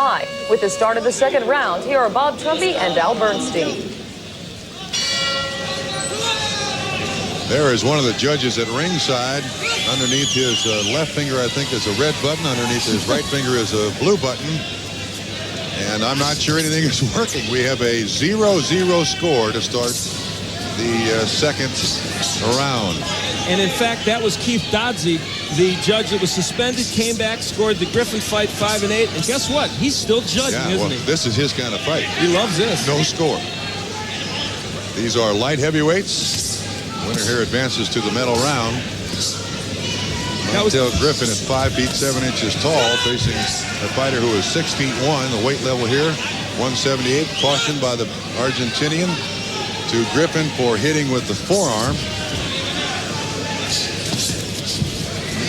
Hi. With the start of the second round, here are Bob Trumpy and Al Bernstein. There is one of the judges at ringside. Underneath his left finger, I think, is a red button. Underneath his right finger is a blue button. And I'm not sure anything is working. We have a 0-0 score to start the second round. And in fact, that was Keith Dodsey, the judge that was suspended, came back, scored the Griffin fight 5-8. And guess what? He's still judging, isn't he? This is his kind of fight. He loves this. No score. These are light heavyweights. Winner here advances to the medal round. Montell Griffin at 5 feet 7 inches tall, facing a fighter who is 6 feet 1. The weight level here, 178. Cautioned by the Argentinian to Griffin for hitting with the forearm.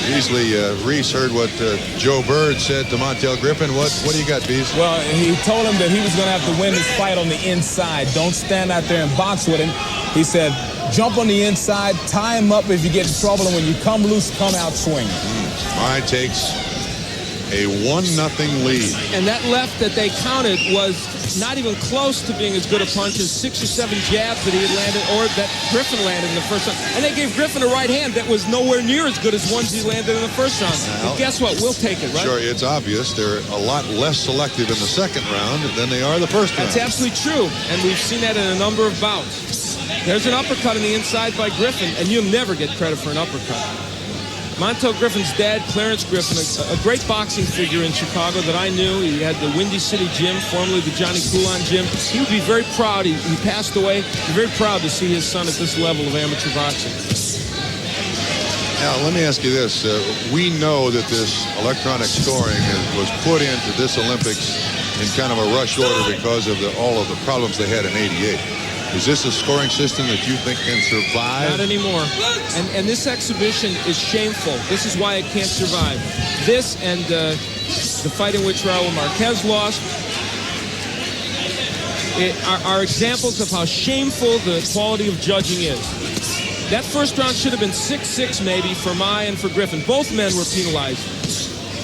Beasley, Reese heard what Joe Bird said to Montell Griffin. What do you got, Beasley? Well, he told him that he was going to have to win this fight on the inside. Don't stand out there and box with him. He said, jump on the inside, tie him up if you get in trouble, and when you come loose, come out swinging. Mine takes a 1-0 lead. And that left that they counted was not even close to being as good a punch as 6 or 7 jabs that he had landed, or that Griffin landed in the first round. And they gave Griffin a right hand that was nowhere near as good as ones he landed in the first round. Well, and guess what? We'll take it, right? Sure, it's obvious. They're a lot less selective in the second round than they are the first round. That's absolutely true. And we've seen that in a number of bouts. There's an uppercut on the inside by Griffin, and you'll never get credit for an uppercut. Montell Griffin's dad, Clarence Griffin, a great boxing figure in Chicago that I knew. He had the Windy City Gym, formerly the Johnny Coulon Gym. He would be very proud. He passed away. He's very proud to see his son at this level of amateur boxing. Now, let me ask you this. We know that this electronic scoring was put into this Olympics in kind of a rush order because of all of the problems they had in '88. Is this a scoring system that you think can survive? Not anymore. And this exhibition is shameful. This is why it can't survive. This and the fight in which Raul Marquez lost are examples of how shameful the quality of judging is. That first round should have been 6-6 maybe for Mai and for Griffin. Both men were penalized.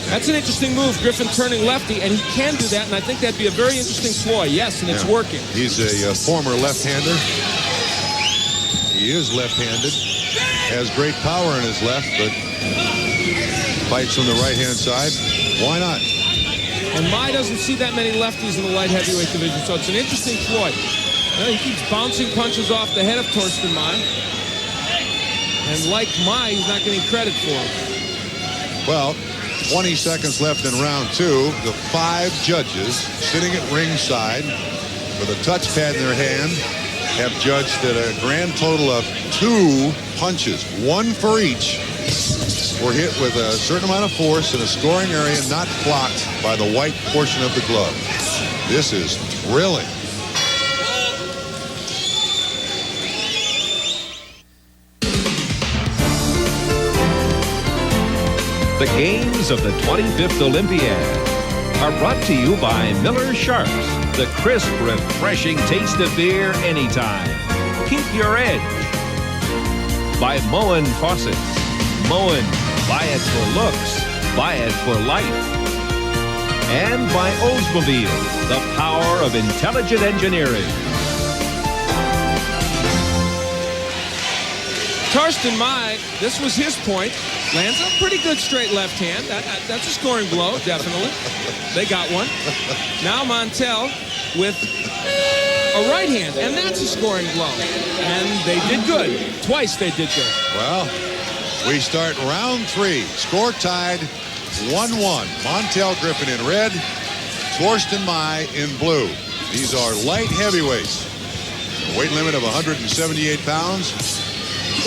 That's an interesting move, Griffin turning lefty, and he can do that, and I think that'd be a very interesting ploy. Yes, and it's working. He's a former left-hander. He is left-handed, has great power in his left, but fights from the right-hand side. Why not? And Mai doesn't see that many lefties in the light heavyweight division, so it's an interesting ploy. He keeps bouncing punches off the head of Torsten Mai, and like Mai, he's not getting credit for him. Well, 20 seconds left in round 2. The 5 judges sitting at ringside with a touchpad in their hand have judged at a grand total of 2 punches, 1 for each, were hit with a certain amount of force in a scoring area not blocked by the white portion of the glove. This is thrilling. The games of the 25th Olympiad are brought to you by Miller Sharps, the crisp, refreshing taste of beer anytime. Keep your edge. By Moen Faucets. Moen, buy it for looks, buy it for life. And by Oldsmobile, the power of intelligent engineering. Torsten Mai, this was his point, lands a pretty good straight left hand. That's a scoring blow, definitely. They got one. Now Montell with a right hand, and that's a scoring blow. And they did good. Twice they did good. Well, we start round 3. Score tied 1-1. Montell Griffin in red, Torsten Mai in blue. These are light heavyweights. A weight limit of 178 pounds.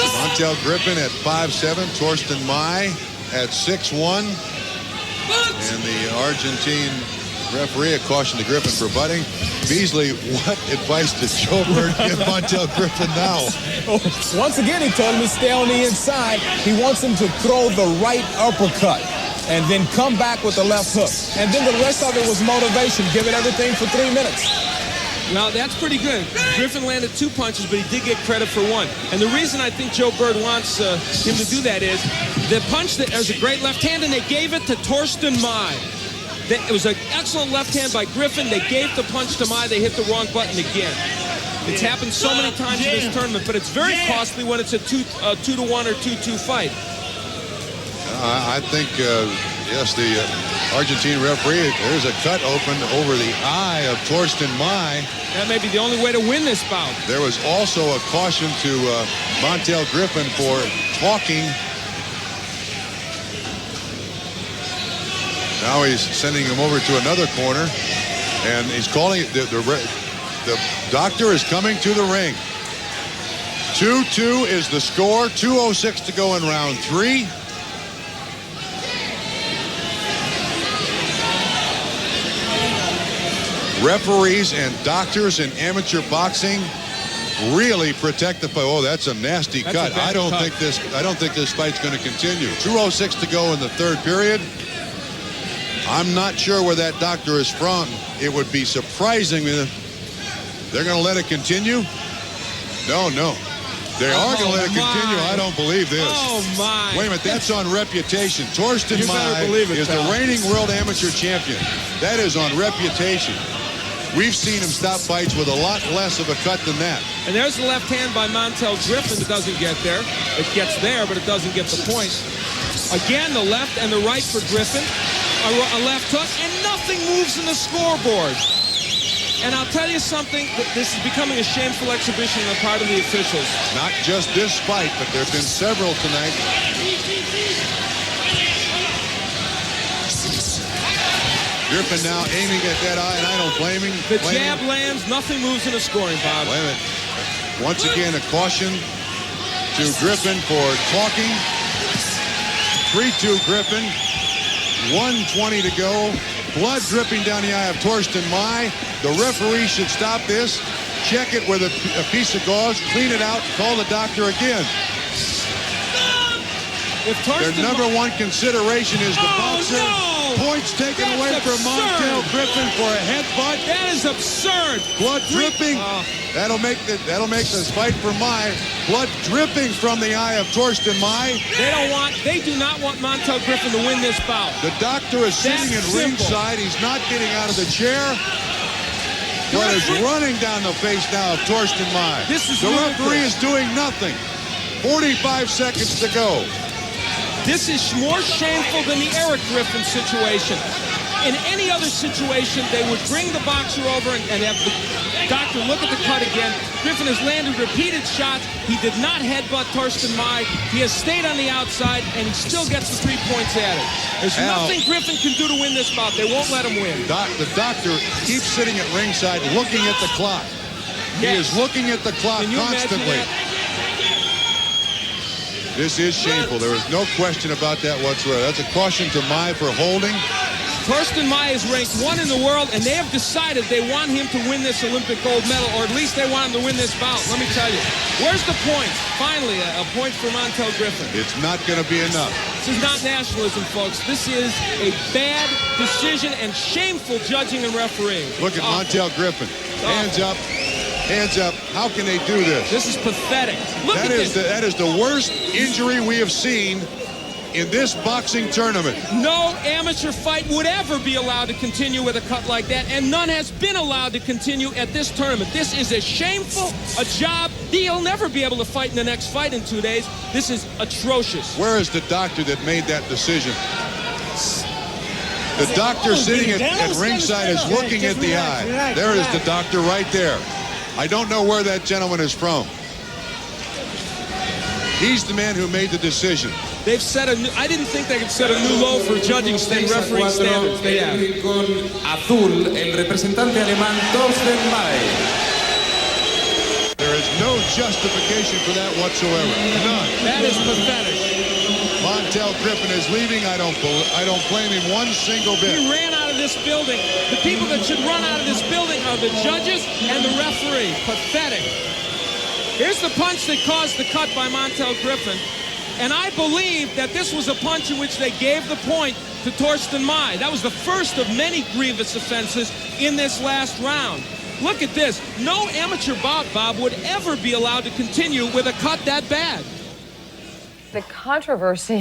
Montell Griffin at 5'7", Torsten Mai at 6'1", and the Argentine referee a caution to Griffin for butting. Beasley, what advice did Joe Bird give Montell Griffin now? Once again, he told him to stay on the inside. He wants him to throw the right uppercut and then come back with the left hook. And then the rest of it was motivation. Give it everything for 3 minutes. Well, that's pretty good. Griffin landed 2 punches, but he did get credit for 1. And the reason I think Joe Bird wants him to do that is the punch that there's a great left hand, and they gave it to Torsten Mai. It was an excellent left hand by Griffin. They gave the punch to Mai. They hit the wrong button again. It's happened so many times in this tournament, but it's very costly when it's a 2-1 or 2-2 fight. I think, yes, the Argentine referee, there's a cut open over the eye of Torsten Mai. That may be the only way to win this bout. There was also a caution to Montell Griffin for talking. Now he's sending him over to another corner, and he's calling it. The doctor is coming to the ring. 2-2 is the score. 2:06 to go in round 3. Referees and doctors in amateur boxing really protect the fight. Oh, that's a nasty cut. I don't think this fight's going to continue. 2:06 to go in the third period. I'm not sure where that doctor is from. It would be surprising if they're going to let it continue. No. They are going to let it continue. I don't believe this. Oh, my. Wait a minute. That's on reputation. Torsten Mai is the reigning world amateur champion. That is on reputation. We've seen him stop fights with a lot less of a cut than that. And there's the left hand by Montell Griffin that doesn't get there. It gets there, but it doesn't get the point. Again, the left and the right for Griffin. A left hook, and nothing moves in the scoreboard. And I'll tell you something, this is becoming a shameful exhibition on the part of the officials. Not just this fight, but there have been several tonight. Griffin now aiming at that eye, and I don't blame him. The jab lands, nothing moves in the scoring, Bob. Wait a minute. Once again, a caution to Griffin for talking. 3-2 Griffin. 1:20 to go. Blood dripping down the eye of Torsten Mai. The referee should stop this. Check it with a piece of gauze. Clean it out. Call the doctor again. Their number one consideration is the boxer. No. Points taken away from Montell Griffin for a headbutt. That is absurd. Blood dripping. That'll make this fight for Mai. Blood dripping from the eye of Torsten Mai. They do not want Montell Griffin to win this bout. The doctor is sitting at ringside. He's not getting out of the chair. Blood is running down the face now of Torsten Mai. The referee is doing nothing. 45 seconds to go. This is more shameful than the Eric Griffin situation. In any other situation, they would bring the boxer over and have the doctor look at the cut again. Griffin has landed repeated shots. He did not headbutt Torsten Mai. He has stayed on the outside, and he still gets the 3 points added. There's nothing Griffin can do to win this bout. They won't let him win. The doctor keeps sitting at ringside looking at the clock. He is looking at the clock constantly. This is shameful. There is no question about that whatsoever. That's a caution to Mai for holding. Torsten Mai is ranked 1 in the world, and they have decided they want him to win this Olympic gold medal, or at least they want him to win this bout. Let me tell you. Where's the point? Finally, a point for Montell Griffin. It's not going to be enough. This is not nationalism, folks. This is a bad decision and shameful judging and refereeing. Look at Montell Griffin. Hands up. Hands up. How can they do this? This is pathetic. Look at this. That is the worst injury we have seen in this boxing tournament. No amateur fight would ever be allowed to continue with a cut like that, and none has been allowed to continue at this tournament. This is a shameful job. He'll never be able to fight in the next fight in 2 days. This is atrocious. Where is the doctor that made that decision? The doctor sitting at ringside is looking at the eye. There is the doctor right there. I don't know where that gentleman is from. He's the man who made the decision. They've set a new, I didn't think they could set a new low for judging refereeing standards. They have. Con azul, el representante alemán Torsten Mai. There is no justification for that whatsoever. None. That is pathetic. Montell Griffin is leaving. I don't blame him one single bit. He ran out of this building. The people that should run out of this building are the judges and the referee. Pathetic. Here's the punch that caused the cut by Montell Griffin. And I believe that this was a punch in which they gave the point to Torsten Mai. That was the first of many grievous offenses in this last round. Look at this. No amateur bout, Bob, would ever be allowed to continue with a cut that bad. The controversy